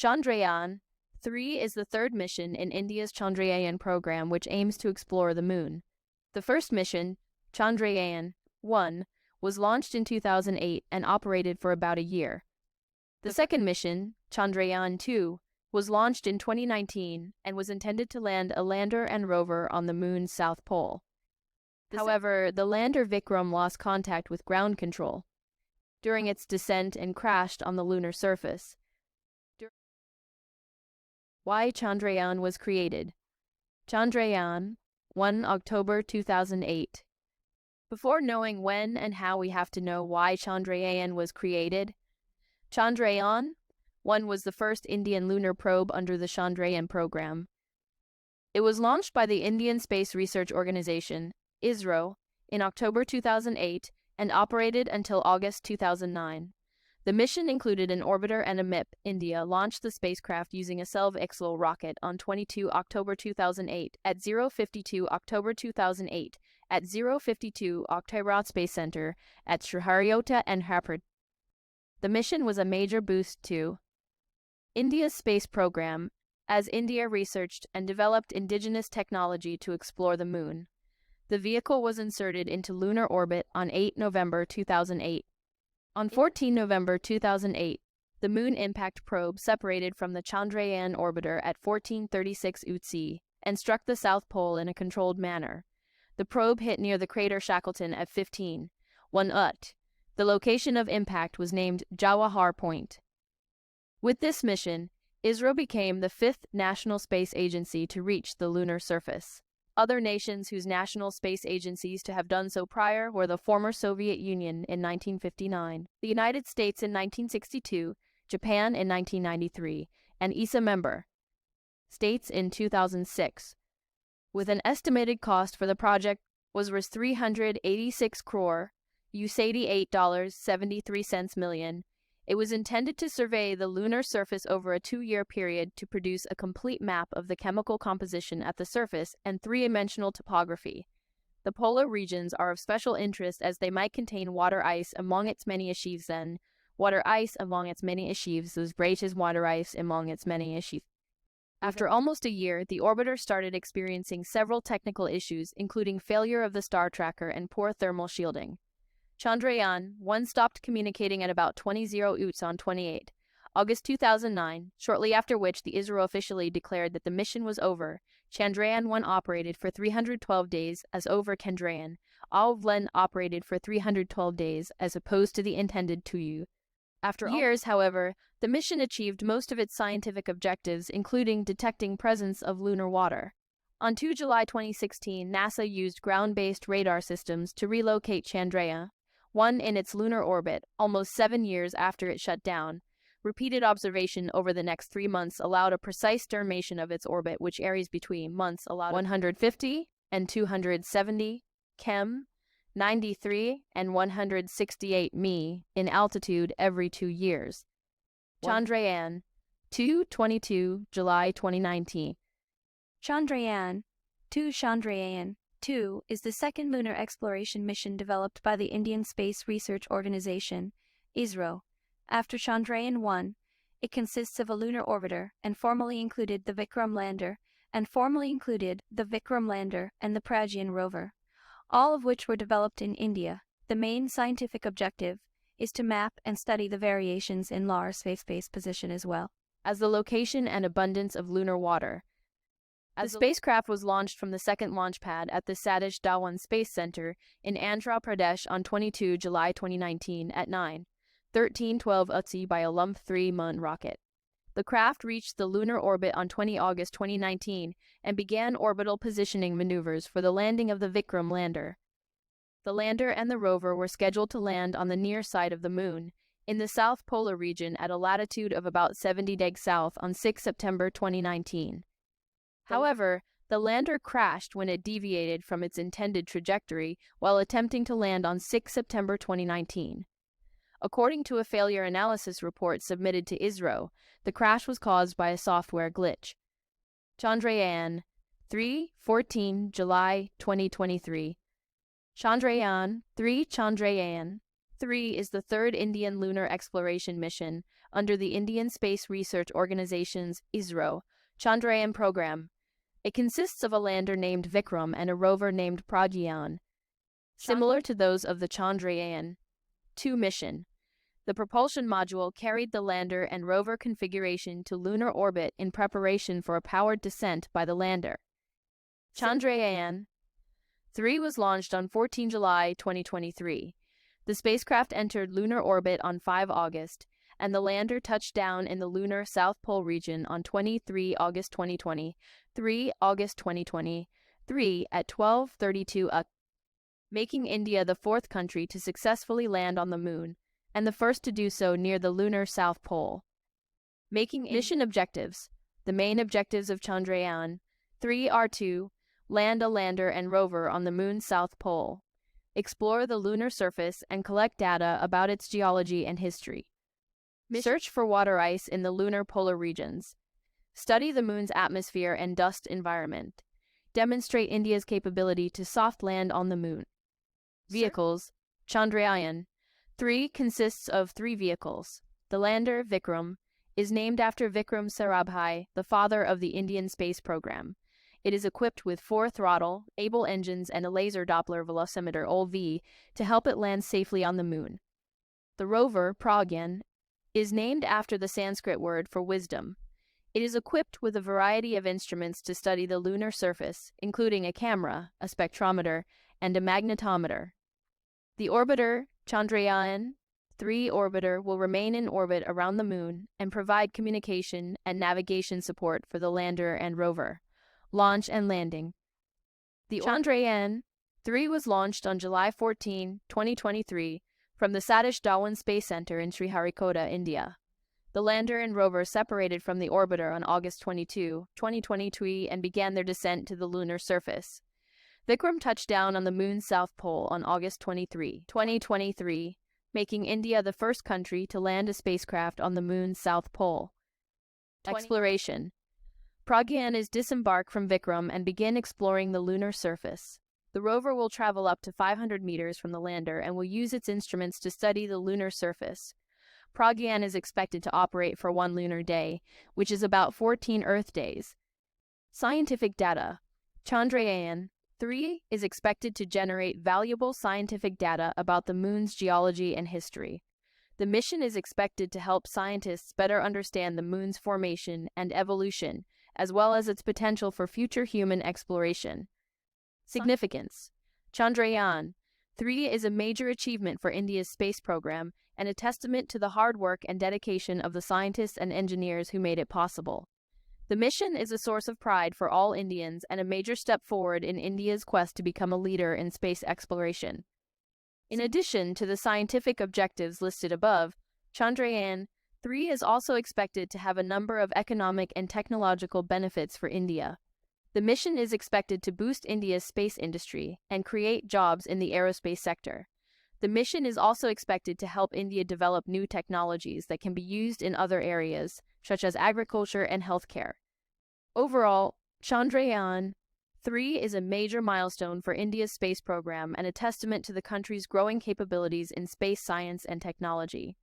Chandrayaan-3 is the third mission in India's Chandrayaan program, which aims to explore the moon. The first mission, Chandrayaan-1, was launched in 2008 and operated for about a year. The second mission, Chandrayaan-2, was launched in 2019 and was intended to land a lander and rover on the moon's south pole. However, the lander Vikram lost contact with ground control during its descent and crashed on the lunar surface. Why Chandrayaan was created. Chandrayaan, 1 October 2008. Before knowing when and how, we have to know why Chandrayaan was created. Chandrayaan-1 was the first Indian lunar probe under the Chandrayaan program. It was launched by the Indian Space Research Organization, ISRO, in October 2008 and operated until August 2009. The mission included an orbiter and a MIP. India launched the spacecraft using a Selv-XLO rocket on 22 October 2008 at 0:52 October 2008 at 0:52 October Space Center at Sriharikota and Harpur. The mission was a major boost to India's space program, as India researched and developed indigenous technology to explore the moon. The vehicle was inserted into lunar orbit on 8 November 2008. On 14 November 2008, the Moon Impact Probe separated from the Chandrayaan orbiter at 1436 UTC and struck the South Pole in a controlled manner. The probe hit near the crater Shackleton at 15.1 UT. The location of impact was named Jawahar Point. With this mission, ISRO became the fifth national space agency to reach the lunar surface. Other nations whose national space agencies to have done so prior were the former Soviet Union in 1959, the United States in 1962, Japan in 1993, and ISA member states in 2006. With an estimated cost for the project was 386 crore, $88.73 million. It was intended to survey the lunar surface over a 2-year period to produce a complete map of the chemical composition at the surface and three-dimensional topography. The polar regions are of special interest as they might contain water ice among its many sheaves. Water ice among its many sheaves was great as water ice among its many sheaves. After almost a year, the orbiter started experiencing several technical issues, including failure of the star tracker and poor thermal shielding. Chandrayaan-1 stopped communicating at about 20 UTC on 28 August 2009, shortly after which the ISRO officially declared that the mission was over. Chandrayaan-1 operated for 312 days as over Chandrayaan. Chandrayaan operated for 312 days as opposed to the intended 2 years. After years, however, the mission achieved most of its scientific objectives, including detecting presence of lunar water. On 2 July 2016, NASA used ground-based radar systems to relocate Chandrayaan-1 in its lunar orbit, almost 7 years after it shut down. Repeated observation over the next 3 months allowed a precise estimation of its orbit, which areas between months allowed 150 and 270 km, 93 and 168 mi in altitude every 2 years. Chandrayaan-2, 22 July 2019. Chandrayaan-2 is the second lunar exploration mission developed by the Indian Space Research Organization, ISRO. After Chandrayaan-1, it consists of a lunar orbiter and formally included the Vikram lander and the Pragyan rover, all of which were developed in India. The main scientific objective is to map and study the variations in lunar space position as well as the location and abundance of lunar water. The spacecraft was launched from the second launch pad at the Satish Dhawan Space Center in Andhra Pradesh on 22 July 2019 at 9:13:12 UTC by a Lump 3 Moon rocket. The craft reached the lunar orbit on 20 August 2019 and began orbital positioning maneuvers for the landing of the Vikram lander. The lander and the rover were scheduled to land on the near side of the moon, in the South Polar region at a latitude of about 70 degrees south on 6 September 2019. However, the lander crashed when it deviated from its intended trajectory while attempting to land on 6 September 2019. According to a failure analysis report submitted to ISRO, the crash was caused by a software glitch. Chandrayaan-3, 14 July 2023. Chandrayaan-3 is the third Indian lunar exploration mission under the Indian Space Research Organization's ISRO Chandrayaan program. It consists of a lander named Vikram and a rover named Pragyan, similar to those of the Chandrayaan-2 mission. The propulsion module carried the lander and rover configuration to lunar orbit in preparation for a powered descent by the lander. Chandrayaan-3 was launched on 14 July 2023. The spacecraft entered lunar orbit on 5 August, and the lander touched down in the lunar South Pole region on 23 August 2023 at 12:32 UTC, making India the fourth country to successfully land on the moon, and the first to do so near the lunar South Pole. Mission objectives. The main objectives of Chandrayaan-3 are to land a lander and rover on the moon's south pole, explore the lunar surface and collect data about its geology and history, search for water ice in the lunar polar regions, study the moon's atmosphere and dust environment, demonstrate India's capability to soft land on the moon. Vehicles. Chandrayaan-3 consists of 3 vehicles. The lander, Vikram, is named after Vikram Sarabhai, the father of the Indian space program. It is equipped with 4 throttle, able engines and a laser Doppler velocimeter (OLV) to help it land safely on the moon. The rover, Pragyan, is named after the Sanskrit word for wisdom. It is equipped with a variety of instruments to study the lunar surface, including a camera, a spectrometer, and a magnetometer. The orbiter, Chandrayaan-3 orbiter, will remain in orbit around the moon and provide communication and navigation support for the lander and rover. Launch and landing. The Chandrayaan-3 was launched on July 14, 2023, from the Satish Dhawan Space Center in Sriharikota, India. The lander and rover separated from the orbiter on August 22, 2023, and began their descent to the lunar surface. Vikram touched down on the moon's south pole on August 23, 2023, making India the first country to land a spacecraft on the moon's south pole. Exploration. Pragyan is disembark from Vikram and begin exploring the lunar surface. The rover will travel up to 500 meters from the lander and will use its instruments to study the lunar surface. Pragyan is expected to operate for 1 lunar day, which is about 14 Earth days. Scientific data. Chandrayaan-3 is expected to generate valuable scientific data about the moon's geology and history. The mission is expected to help scientists better understand the moon's formation and evolution, as well as its potential for future human exploration. Significance. Chandrayaan-3 is a major achievement for India's space program and a testament to the hard work and dedication of the scientists and engineers who made it possible. The mission is a source of pride for all Indians and a major step forward in India's quest to become a leader in space exploration. In addition to the scientific objectives listed above, Chandrayaan-3 is also expected to have a number of economic and technological benefits for India. The mission is expected to boost India's space industry and create jobs in the aerospace sector. The mission is also expected to help India develop new technologies that can be used in other areas, such as agriculture and healthcare. Overall, Chandrayaan-3 is a major milestone for India's space program and a testament to the country's growing capabilities in space science and technology.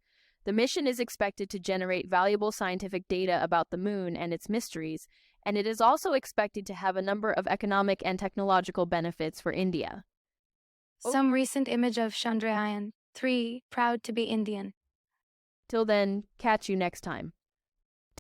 The mission is expected to generate valuable scientific data about the moon and its mysteries, and it is also expected to have a number of economic and technological benefits for India. Some recent image of Chandrayaan-3, proud to be Indian. Till then, catch you next time.